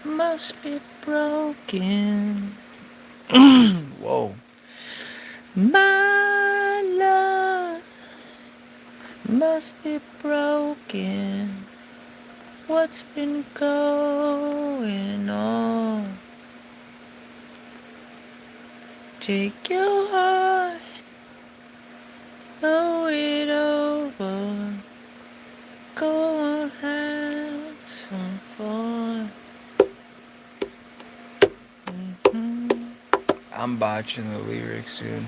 must be broken. Whoa. My love must be broken. What's been going on? Take your heart, blow it over. Go and have some fun. I'm botching the lyrics, dude.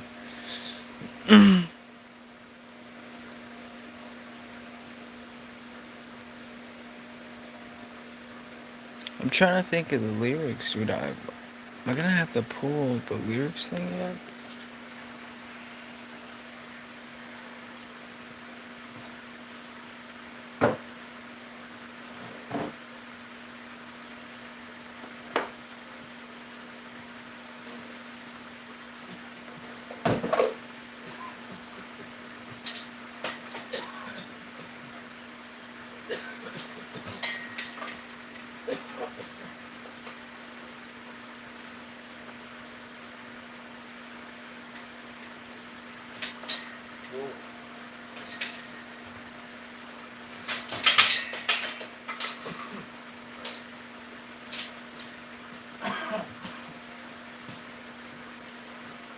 I'm trying to think of the lyrics, dude. Am I gonna have to pull the lyrics thing yet?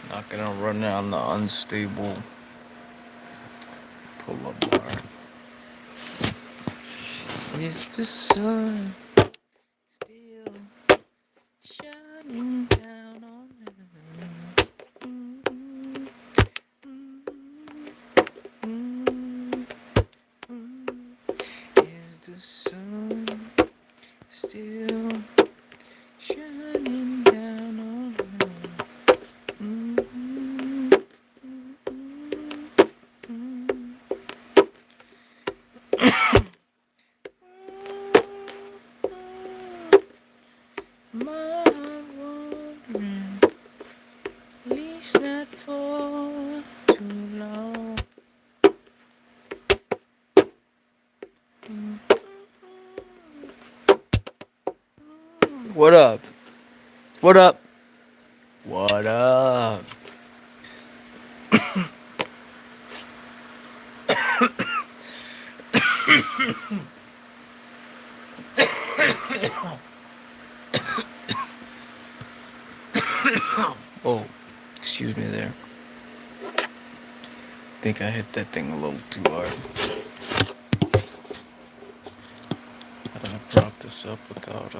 Not gonna run it on the unstable pull up bar. Is the sun still shining down on me? Is the sun still shining down on me? My wandering, at least not for too long. What up? What up? What up? Oh, excuse me there. Think I hit that thing a little too hard. How do I prop this up without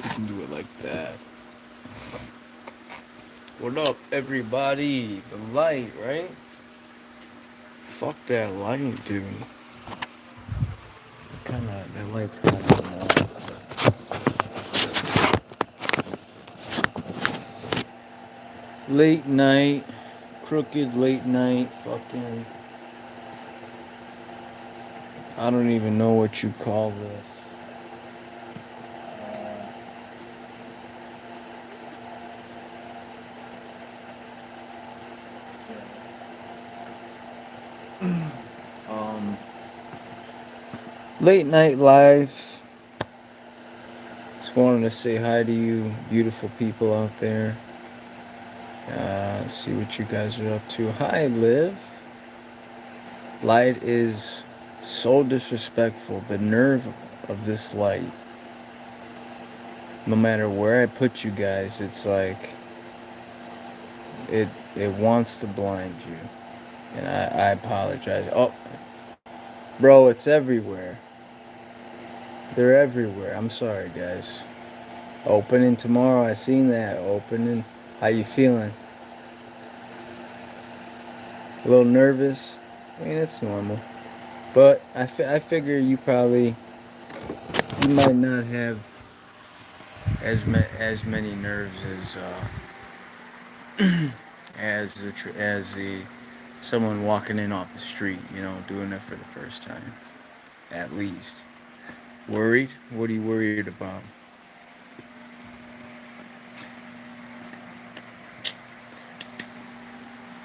we can do it like that. What up, everybody? The light, right? Fuck that light, dude. That light's kind of annoying. Late night, crooked late night, fucking. I don't even know what you call this. Um, Late night live. Just wanted to say hi to you, beautiful people out there. See what you guys are up to. Hi, Liv. Light is so disrespectful. The nerve of this light. No matter where I put you guys, it's like it wants to blind you. And I apologize. Oh, bro, it's everywhere. They're everywhere. I'm sorry, guys. Opening tomorrow. I seen that opening. How you feeling? A little nervous? I mean, it's normal. But I figure you might not have as many nerves as the someone walking in off the street, doing it for the first time, at least. Worried? What are you worried about?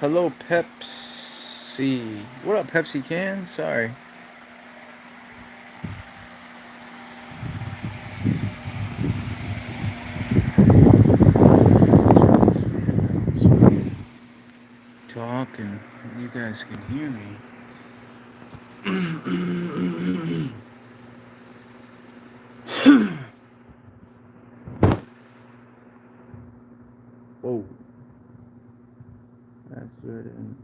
Hello, Pepsi. What up, Pepsi can? Sorry. you guys can hear me. Whoa. That's good. And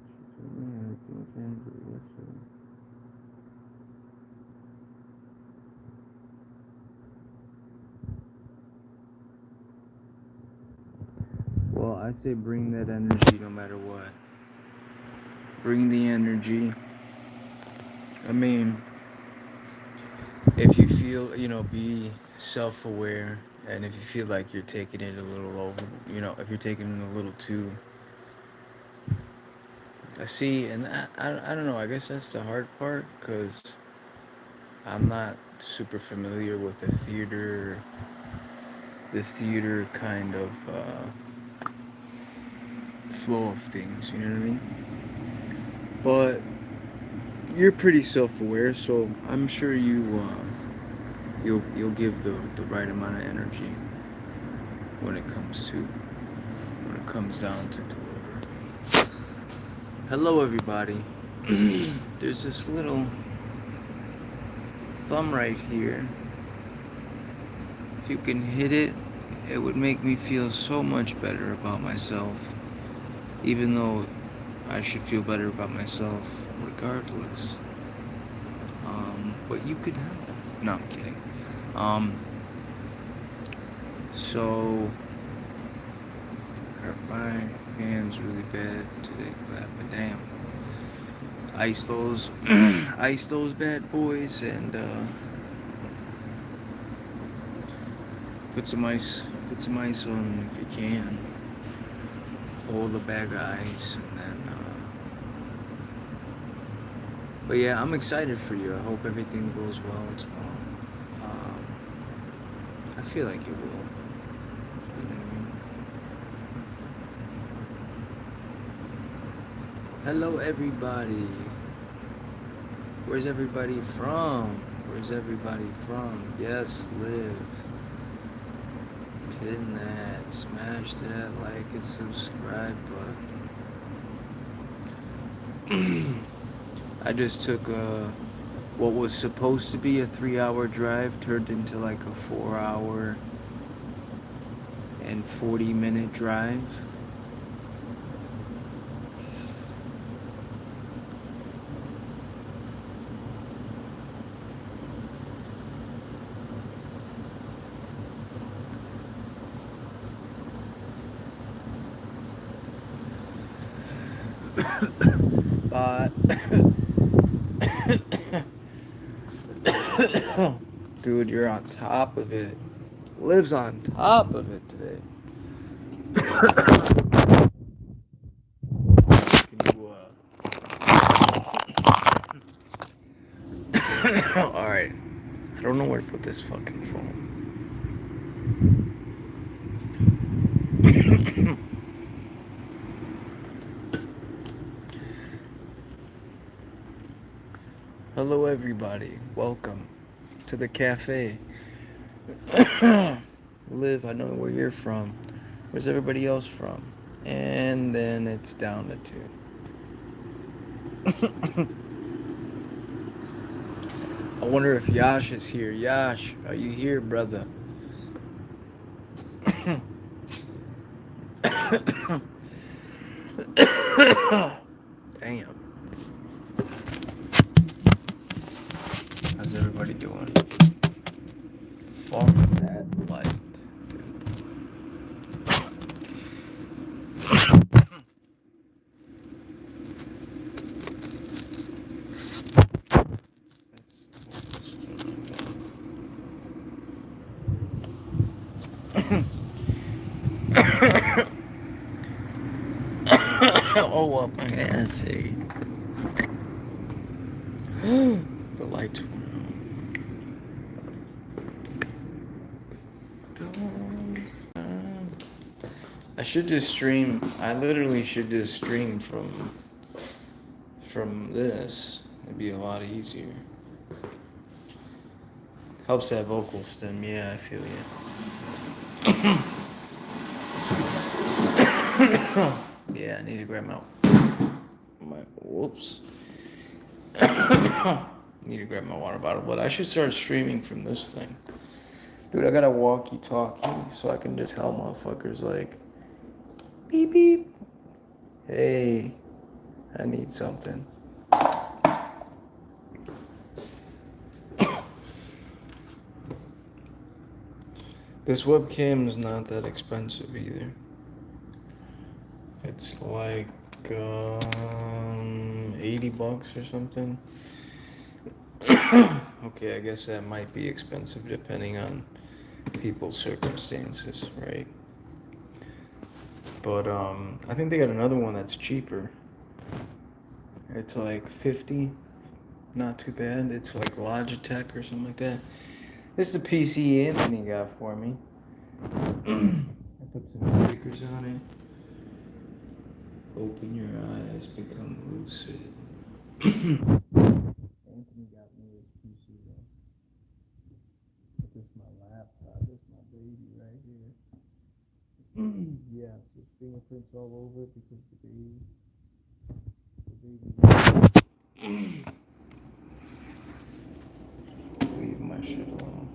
well, I say bring that energy no matter what. Bring the energy. I mean, if you feel, be self-aware, and if you feel like you're taking it a little over, if you're taking it a little too, I see, and I don't know, I guess that's the hard part, because I'm not super familiar with the theater kind of flow of things, you know what I mean? But you're pretty self-aware, so I'm sure you'll give the right amount of energy when it comes down to deliver. Hello, everybody. There's this little thumb right here. If you can hit it, it would make me feel so much better about myself, even though I should feel better about myself regardless. But you could have it. No, I'm kidding. So hurt my hands really bad today for that, but damn. Ice those bad boys, and put some ice on them if you can. Hold a bag of ice, and then. But yeah, I'm excited for you. I hope everything goes well tomorrow. I feel like it will. You know what I mean? Hello, everybody. Where's everybody from? Yes, Liv. Pin that. Smash that like and subscribe button. I just took what was supposed to be a 3-hour drive turned into like a 4-hour and 40-minute drive. But dude, you're on top of it. Lives on top of it today. Can you, Alright. I don't know where to put this fucking phone. Hello, everybody. Welcome to the cafe. Liv, I know where you're from. Where's everybody else from? And then it's down to 2. I wonder if Yash is here. Yash, are you here, brother? Damn. How's everybody doing? Fuck that light. Oh, well, okay, I see. The lights went out. I should just stream. I literally should just stream from this. It'd be a lot easier. Helps that vocal stem. Yeah, I feel you. Yeah, I need to grab my Whoops. Need to grab my water bottle, but I should start streaming from this thing. Dude, I got a walkie-talkie so I can just tell motherfuckers like, beep beep. Hey, I need something. This webcam is not that expensive either. It's like $80 or something. Okay, I guess that might be expensive depending on people's circumstances, right? But I think they got another one that's cheaper. It's like 50, not too bad. It's like Logitech or something like that. This is the PC Anthony got for me. I put some stickers on it. Open your eyes, become lucid. Anthony got me his PC though. This is my laptop. This is my baby right here. Yeah, so fingerprints all over it because the baby. Leave my shit alone.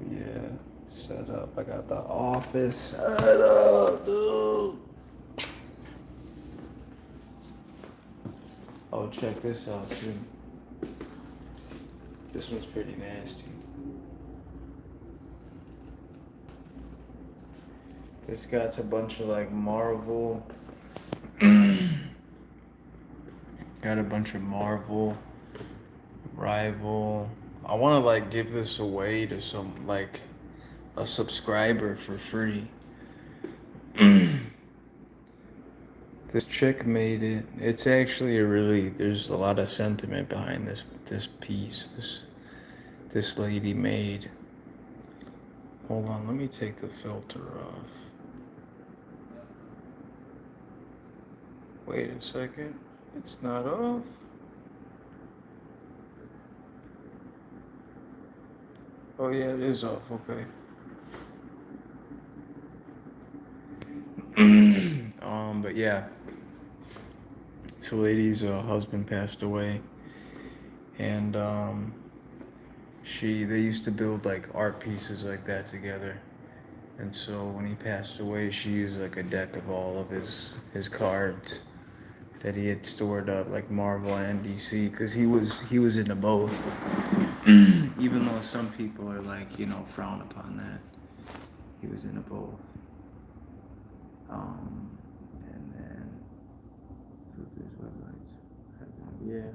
Yeah, set up. I got the office set up, dude. Oh, check this out too. This one's pretty nasty. This guy's a bunch of like Marvel. Got a bunch of Marvel, Rival. I want to like give this away to some like a subscriber for free. This chick made it. It's actually there's a lot of sentiment behind this piece. This lady made. Hold on, let me take the filter off. Wait a second. It's not off. Oh yeah, it is off. Okay. But yeah. This lady's husband passed away, and they used to build like art pieces like that together. And so when he passed away, she used like a deck of all of his cards that he had stored up, like Marvel and DC, because he was into both. Even though some people are like, frown upon that, he was into both. And then filters, websites, yeah,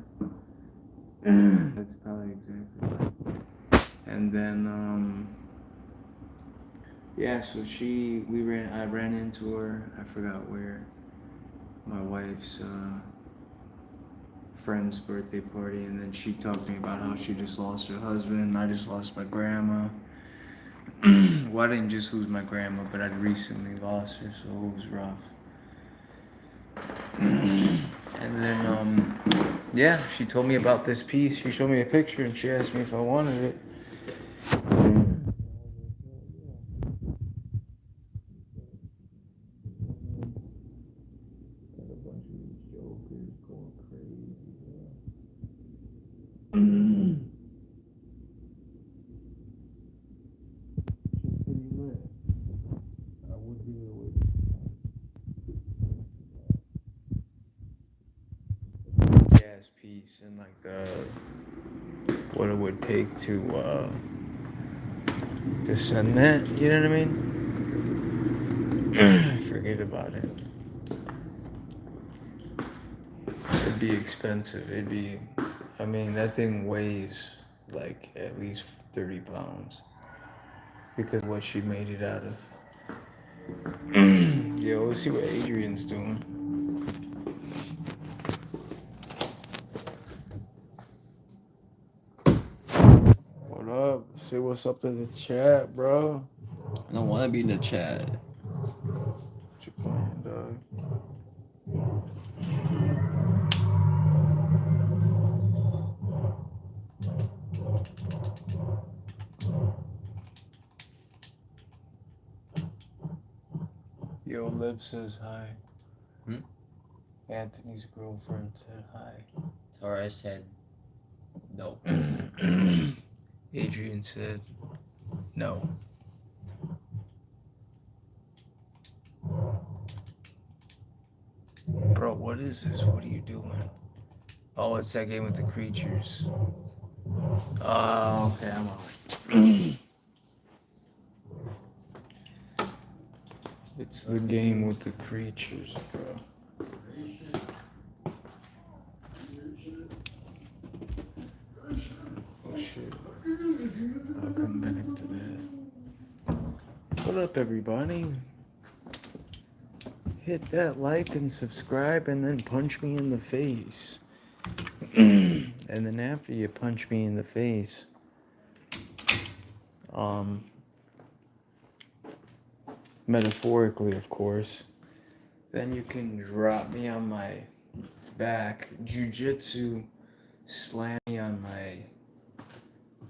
that's probably exactly right. And then yeah, so I ran into her. I forgot where. My wife's friend's birthday party, and then she talked to me about how she just lost her husband. I just lost my grandma. Well, I didn't just lose my grandma, but I'd recently lost her, so it was rough. And then, yeah, she told me about this piece. She showed me a picture, and she asked me if I wanted it. Gas piece and like what it would take to send that, you know what I mean? Forget about it. It'd be expensive. That thing weighs like at least 30 pounds because of what she made it out of. Yo, let's see what Adrian's doing. What up? Say what's up to the chat, bro. I don't want to be in the chat. What you playing, dog? Yo, Liv says hi. Anthony's girlfriend said hi. Torres said no. Adrian said no. Bro, what is this? What are you doing? Oh, it's that game with the creatures. Oh, okay, I'm on. It's the game with the creatures, bro. Oh shit. I'll come back to that. What up, everybody? Hit that like and subscribe and then punch me in the face. And then after you punch me in the face, metaphorically, of course, then you can drop me on my back, jujitsu, slam me on my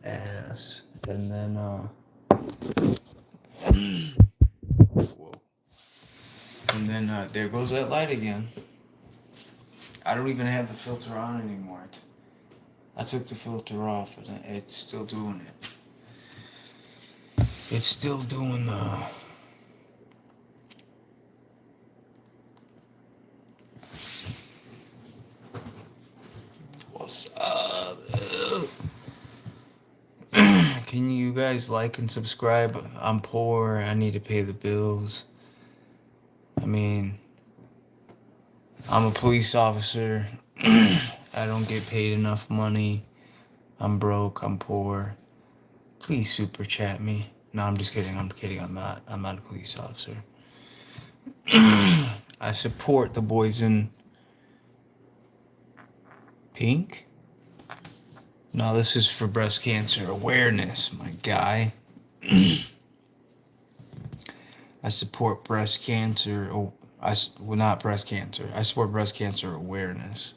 ass, and then, whoa. And then, there goes that light again. I don't even have the filter on anymore. I took the filter off, and it's still doing it. It's still doing the... What's up? Can you guys like and subscribe? I'm poor. I need to pay the bills. I mean, I'm a police officer. I don't get paid enough money. I'm broke. I'm poor. Please super chat me. No, I'm just kidding. I'm kidding. I'm not a police officer. I support the boys in pink. No, this is for breast cancer awareness, my guy. I support breast cancer. Oh, not breast cancer. I support breast cancer awareness.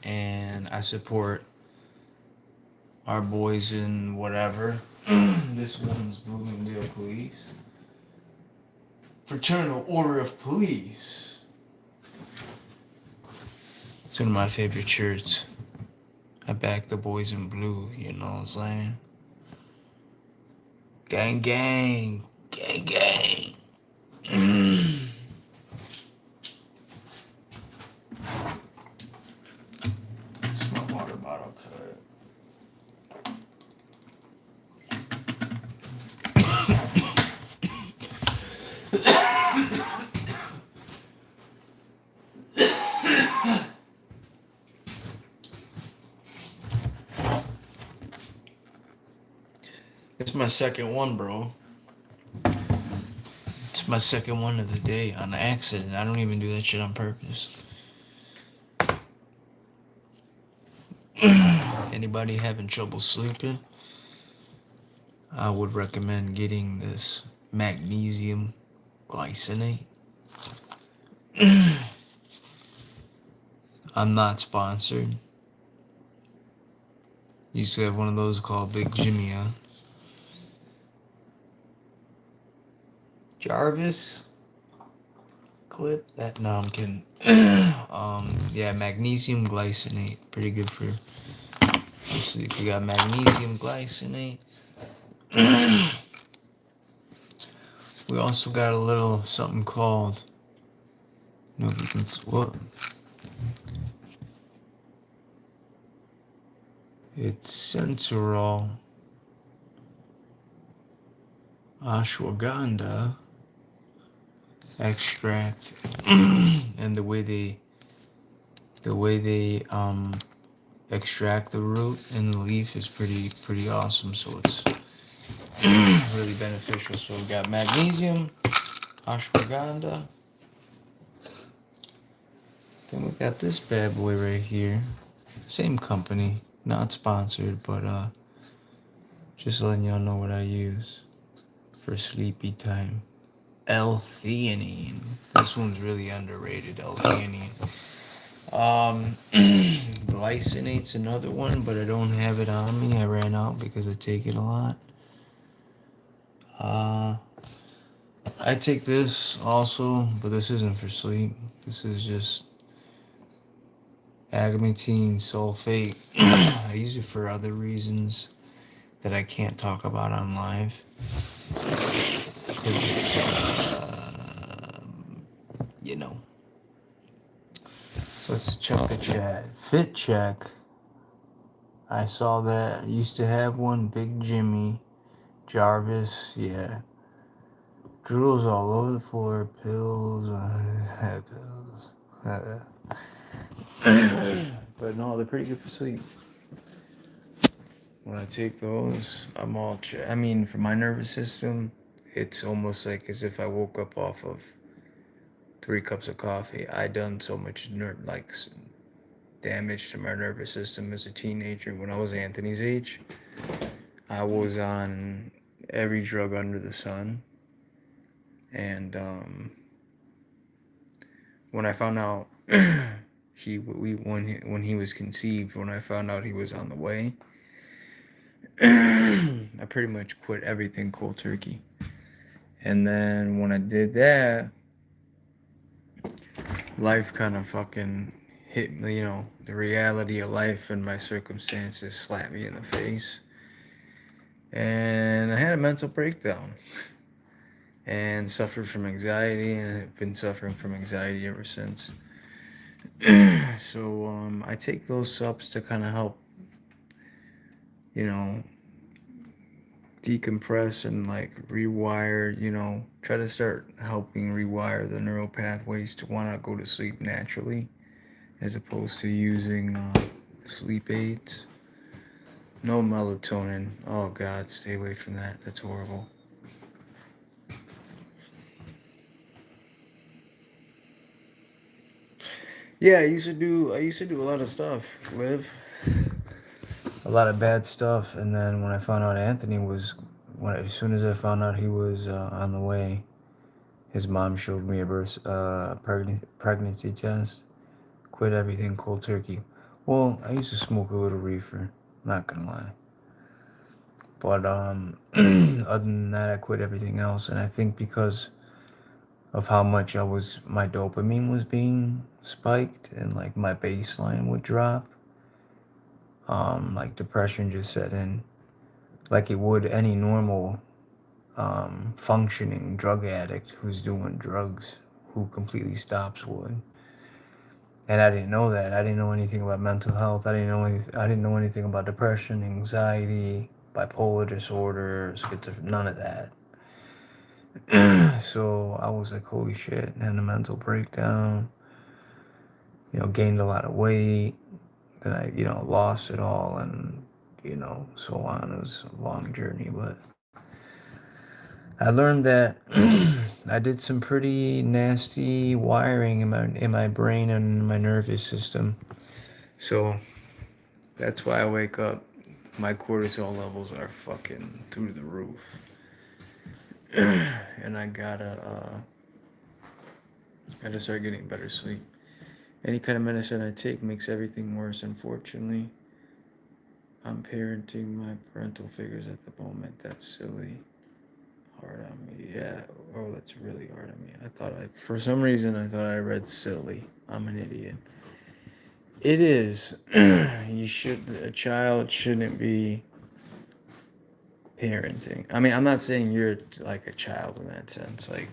And I support our boys in whatever. This one's Bloomingdale Police. Fraternal Order of Police. It's one of my favorite shirts. I back the boys in blue, you know what I'm saying? Gang, gang. Gang, gang. It's my water bottle cut. It's my second one, bro. It's my second one of the day on accident. I don't even do that shit on purpose. Anybody having trouble sleeping? I would recommend getting this magnesium glycinate. I'm not sponsored. Used to have one of those called Big Jimmy, huh? Jarvis? Clip that? No, I'm kidding. Yeah, magnesium glycinate. Pretty good for sleep. You got magnesium glycinate. We also got a little something called... No, you can... What? It's Sensorol, ashwagandha extract, and the way they extract the root and the leaf is pretty awesome. So it's really beneficial. So we got magnesium, ashwagandha. Then we got this bad boy right here. Same company, not sponsored, but just letting y'all know what I use for sleepy time. L-theanine. This one's really underrated, L-theanine. Glycinate's another one, but I don't have it on me. I ran out because I take it a lot. I take this also, but this isn't for sleep. This is just agmatine sulfate. I use it for other reasons that I can't talk about on live. Because it's, you know. Let's check the chat. Fit check. I saw that. I used to have one. Big Jimmy. Jarvis. Yeah. Drools all over the floor. Pills. Pills. But no, they're pretty good for sleep. When I take those, I'm all. I mean, for my nervous system, it's almost like as if I woke up off of 3 cups of coffee. I done so much damage to my nervous system as a teenager. When I was Anthony's age, I was on every drug under the sun, and when I found out when he was conceived, when I found out he was on the way, I pretty much quit everything cold turkey. And then when I did that, life kind of fucking hit me, the reality of life and my circumstances slapped me in the face. And I had a mental breakdown and suffered from anxiety, and have been suffering from anxiety ever since. So I take those subs to kind of help, you know, decompress and like rewire, try to start helping rewire the neural pathways to want to go to sleep naturally as opposed to using sleep aids. No melatonin. Oh God, stay away from that. That's horrible. Yeah, I used to do a lot of stuff, live. A lot of bad stuff, and then when I found out Anthony was as soon as I found out he was on the way, his mom showed me a pregnancy test. Quit everything cold turkey. Well, I used to smoke a little reefer, not gonna lie. But other than that, I quit everything else, and I think because of how much my dopamine was being spiked, and like my baseline would drop, like depression just set in, like it would any normal functioning drug addict who's doing drugs, who completely stops would. And I didn't know that. I didn't know anything about mental health. I didn't know anything about depression, anxiety, bipolar disorder, schizophrenia, none of that. So I was like, holy shit, and had a mental breakdown. Gained a lot of weight. Then I, lost it all, and so on. It was a long journey, but I learned that I did some pretty nasty wiring in my brain and my nervous system. So that's why I wake up. My cortisol levels are fucking through the roof, and I gotta start getting better sleep. Any kind of medicine I take makes everything worse. Unfortunately, I'm parenting my parental figures at the moment. That's silly. Hard on me. Yeah. Oh, that's really hard on me. For some reason, I thought I read silly. I'm an idiot. It is. A child shouldn't be parenting. I mean, I'm not saying you're like a child in that sense. Like,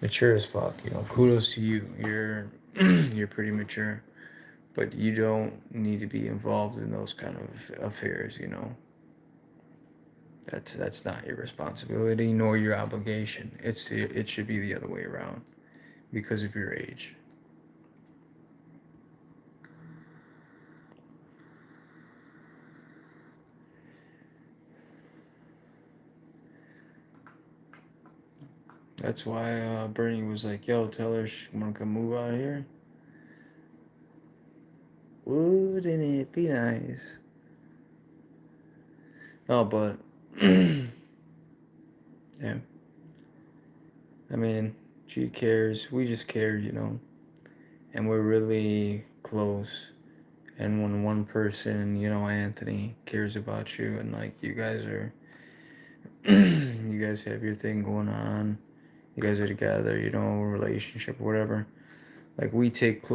mature as fuck. Kudos to you. You're pretty mature, but you don't need to be involved in those kind of affairs. That's not your responsibility nor your obligation. It should be the other way around because of your age. That's why Bernie was like, "Yo, tell her she wanna come move out here." Wouldn't it be nice? Oh, but yeah. I mean, she cares. We just care, and we're really close. And when one person, Anthony, cares about you, and like you guys have your thing going on, you guys are together, you know, relationship or whatever. Like we take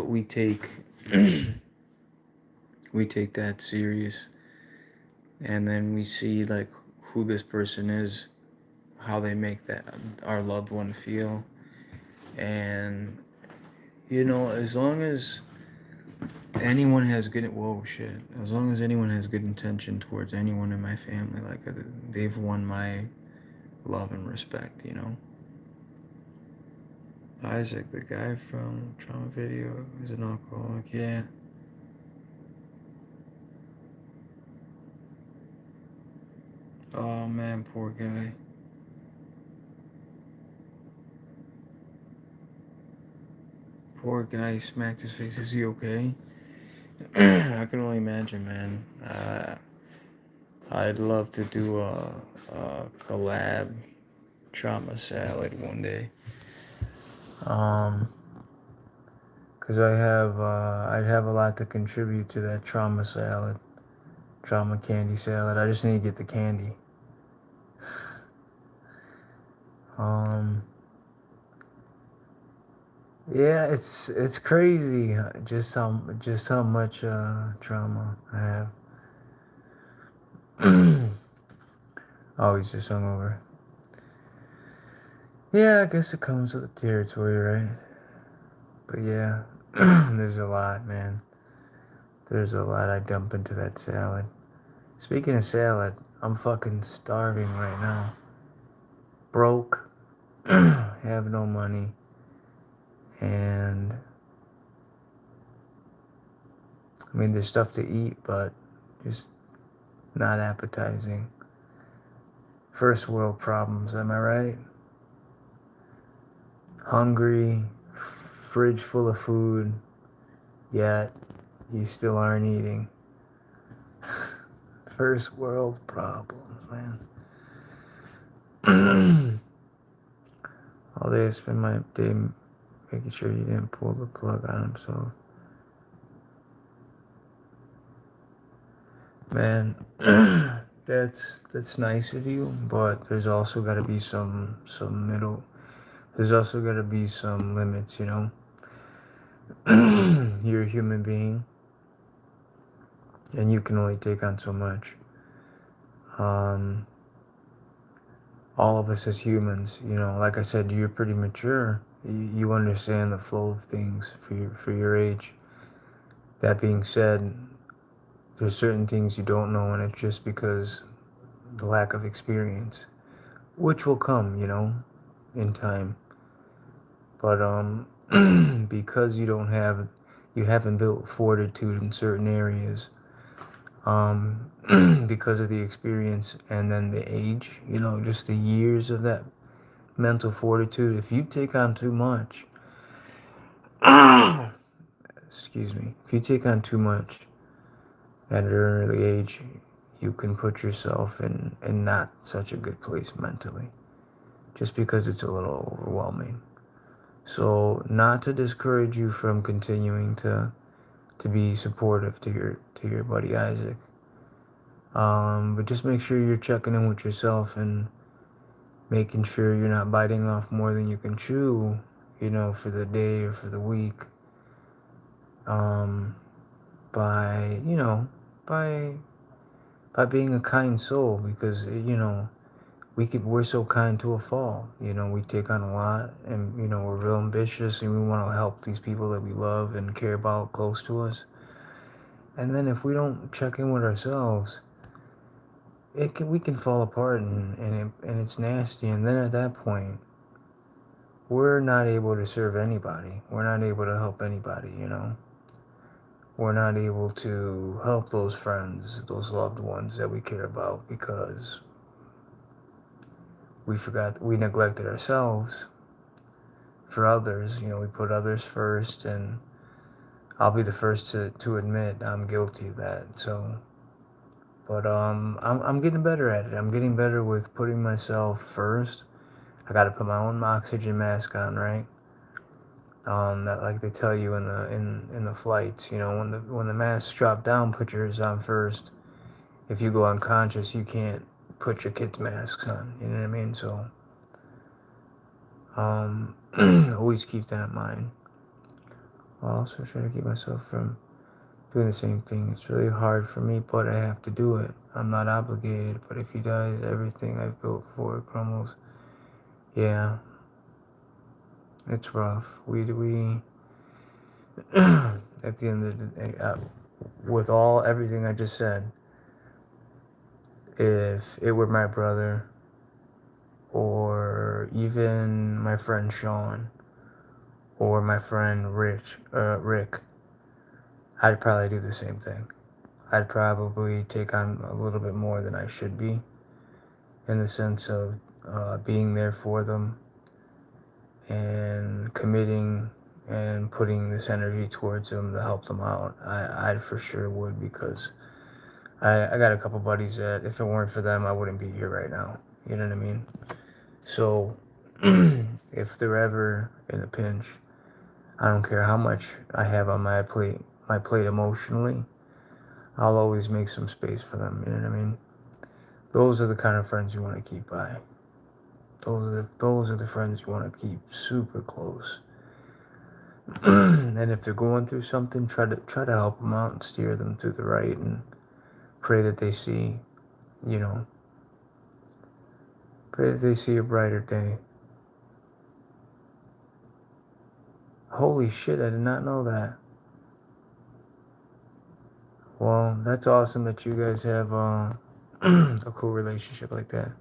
that serious, and then we see like who this person is, how they make that our loved one feel, and you know, as long as anyone has good whoa shit, as long as anyone has good intention towards anyone in my family, like they've won my love and respect, you know. Isaac, the guy from Trauma Video, is an alcoholic. Yeah. Oh man, poor guy. Poor guy, he smacked his face. Is he okay? I can only imagine, man. I'd love to do a collab trauma salad one day. Um, cause I'd have a lot to contribute to that trauma salad, trauma candy salad. I just need to get the candy. Um, yeah, it's crazy just how much trauma I have. Oh, he's just hungover. Yeah, I guess it comes with the territory, right? But yeah, there's a lot, man. There's a lot I dump into that salad. Speaking of salad, I'm fucking starving right now. Broke, have no money, and I mean, there's stuff to eat, but just not appetizing. First world problems, am I right? Hungry, fridge full of food, yet you still aren't eating. First world problems, man. All day I spend my day making sure you didn't pull the plug on himself. Man, that's nice of you, but there's also got to be some middle. There's also got to be some limits, you know. You're a human being, and you can only take on so much. Um, all of us as humans, you know, like I said, you're pretty mature. You understand the flow of things for your age. That being said, there's certain things you don't know, and it's just because the lack of experience, which will come, you know, in time. But because you haven't built fortitude in certain areas, um, because of the experience and then the age, you know, just the years of that mental fortitude. If you take on too much, excuse me, if you take on too much at an early age, you can put yourself in not such a good place mentally, just because it's a little overwhelming. So, not to discourage you from continuing to be supportive to your buddy Isaac, but just make sure you're checking in with yourself and making sure you're not biting off more than you can chew, you know, for the day or for the week. Um, by you know, by by being a kind soul, because you know we're so kind to a fault. You know, we take on a lot, and you know we're real ambitious, and we want to help these people that we love and care about close to us. And then if we don't check in with ourselves, we can fall apart, and it's nasty. And then at that point, we're not able to serve anybody. We're not able to help anybody. You know, we're not able to help those friends, those loved ones that we care about, because we neglected ourselves for others. You know, we put others first, and I'll be the first to admit I'm guilty of that. So, but I'm getting better at it. I'm getting better with putting myself first. I got to put my own oxygen mask on, right? That like they tell you in the flights. You know, when the masks drop down, put yours on first. If you go unconscious, you can't put your kids' masks on. You know what I mean? So, Always keep that in mind. I'll also try to keep myself from doing the same thing. It's really hard for me, but I have to do it. I'm not obligated, but if he dies, everything I've built for it crumbles. Yeah, it's rough. We at the end of the day, with everything I just said, if it were my brother or even my friend Sean or my friend Rick, I'd probably do the same thing. I'd probably take on a little bit more than I should be in the sense of being there for them and committing and putting this energy towards them to help them out. I for sure would because I got a couple buddies that if it weren't for them, I wouldn't be here right now. You know what I mean? So if they're ever in a pinch, I don't care how much I have on my plate emotionally, I'll always make some space for them. You know what I mean? Those are the kind of friends you want to keep by. Those are the friends you want to keep super close. And if they're going through something, try to help them out and steer them to the right, and pray that they see, you know, pray that they see a brighter day. Holy shit! I did not know that. Well, that's awesome that you guys have a cool relationship like that.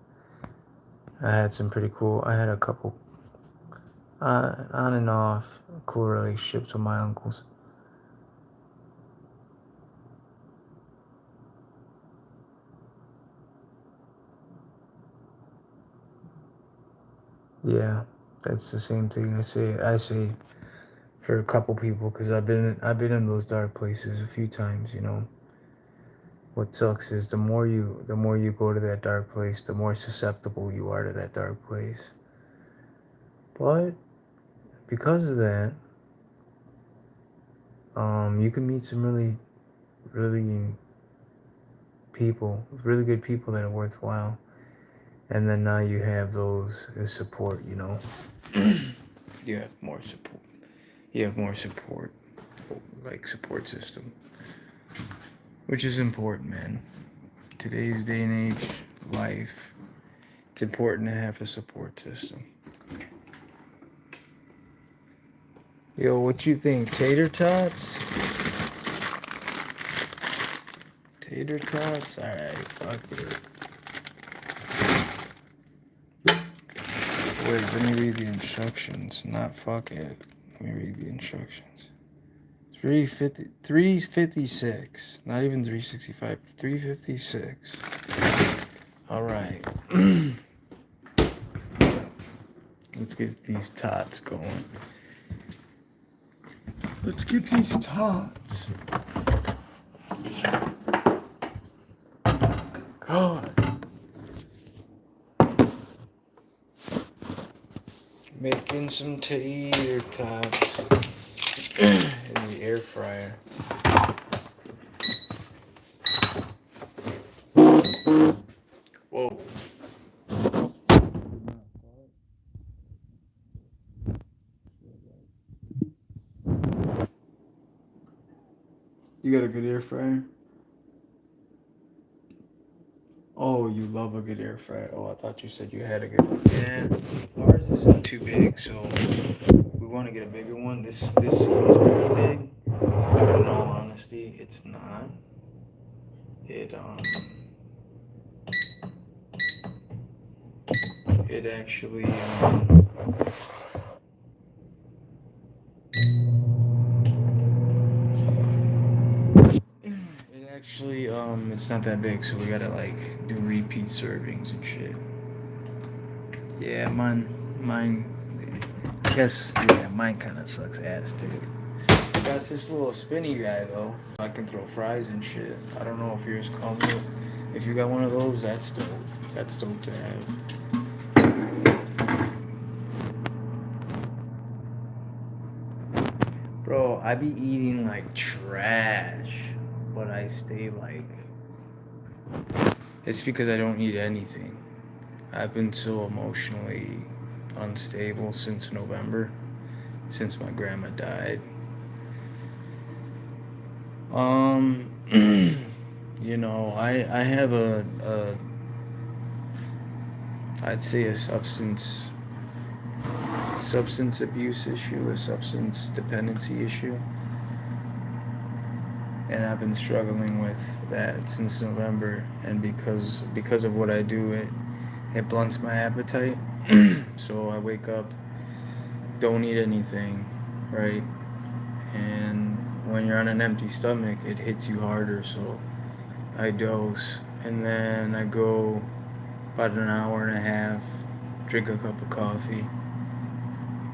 I had some pretty cool. I had a couple on and off cool relationships with my uncles. Yeah, that's the same thing I say for a couple people because I've been in those dark places a few times. You know, what sucks is the more you go to that dark place, the more susceptible you are to that dark place. But because of that, you can meet some really really good people that are worthwhile, and then now you have those as support. You know, you have more support. You have more support, like support system, which is important, man. Today's day and age, life, it's important to have a support system. Yo, what you think? Tater tots? Tater tots? Alright, fuck it. Wait, let me read the instructions. Not fuck it. Let me read the instructions. 356. Not even 365. 356. Alright. Let's get these tots going. Let's get these tots. God. Making some tater tots in the air fryer. Whoa. You got a good air fryer? Oh, you love a good air fryer. Oh, I thought you said you had a good one. Yeah, ours isn't too big, so we want to get a bigger one. This seems pretty big, but in all honesty, it's not. It it actually it's not that big, so we gotta like do repeat servings and shit. Yeah, mine. I guess yeah, mine kind of sucks ass too. Got this little spinny guy though, so I can throw fries and shit. I don't know if yours comes with. If you got one of those, that's dope. That's dope to have. Bro, I be eating like trash, but I stay like. It's because I don't eat anything. I've been so emotionally unstable since November, since my grandma died. Um, I have a I'd say a substance abuse issue, a substance dependency issue, and I've been struggling with that since November. And because of what I do, it blunts my appetite. So I wake up, don't eat anything, right? And when you're on an empty stomach, it hits you harder. So I dose, and then I go about an hour and a half, drink a cup of coffee,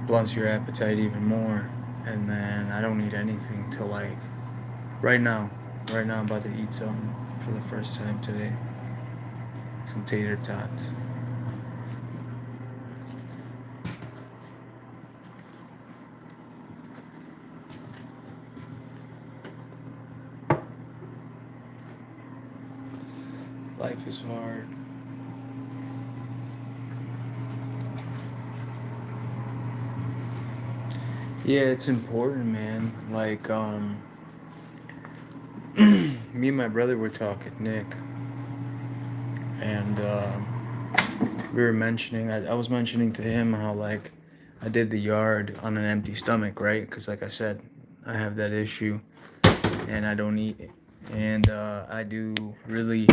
blunts your appetite even more, and then I don't eat anything till like right now. Right now, I'm about to eat something for the first time today. Some tater tots. Life is hard. Yeah, it's important, man. Like, me and my brother were talking, Nick, and we were mentioning, I was mentioning to him how, like, I did the yard on an empty stomach, right? Because, like I said, I have that issue and I don't eat. And I do really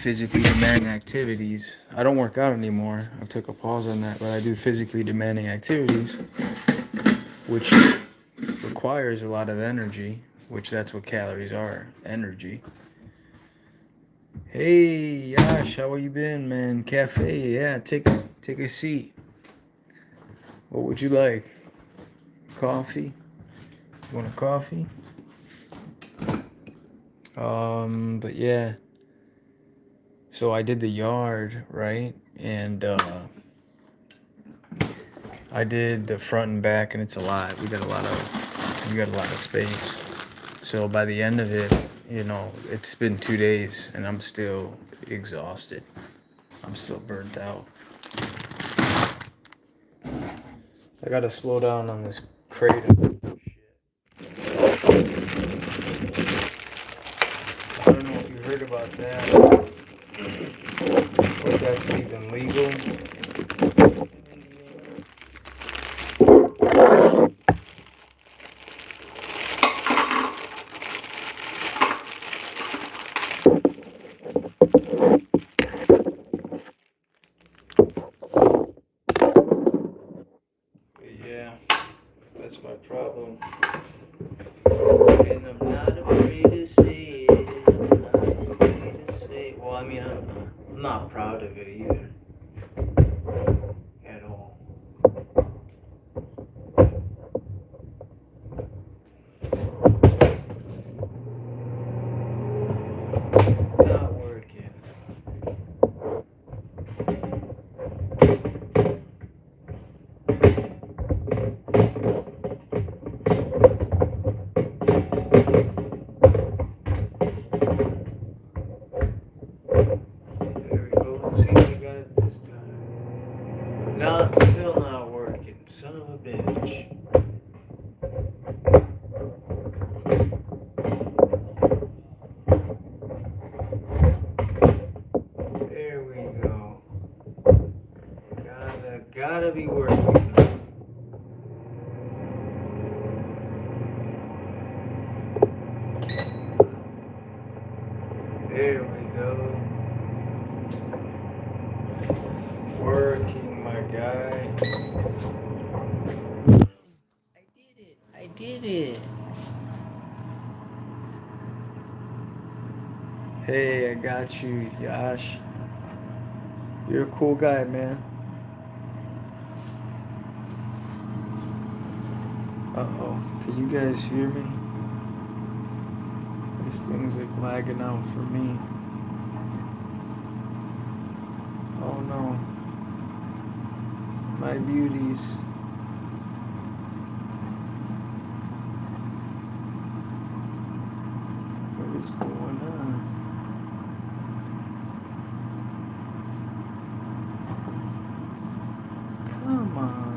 physically demanding activities. I don't work out anymore. I took a pause on that, but I do physically demanding activities, which requires a lot of energy, which that's what calories are, energy. Hey, Yash, how you been, man? Cafe, yeah, take a seat. What would you like? Coffee? You want a coffee? But yeah. So I did the yard, right? And I did the front and back, and it's a lot. We got a lot of space. So by the end of it, it's been 2 days, and I'm still exhausted. I'm still burnt out. I gotta slow down on this crate. I don't know if you heard about that. If that's even legal. Yeah, that's my problem. And I'm not afraid to say it. I'm not afraid to say it. Well, I mean, I'm not proud of it either. At all. Not working. There we go. Let's see if I got it this time. No, it's still not working. Son of a bitch. There we go. Gotta be working. There we go. Working, my guy. I did it. Hey, I got you, Yash. You're a cool guy, man. Uh-oh. Can you guys hear me? This thing's like lagging out for me. Oh no. My beauties. What is going on? Come on.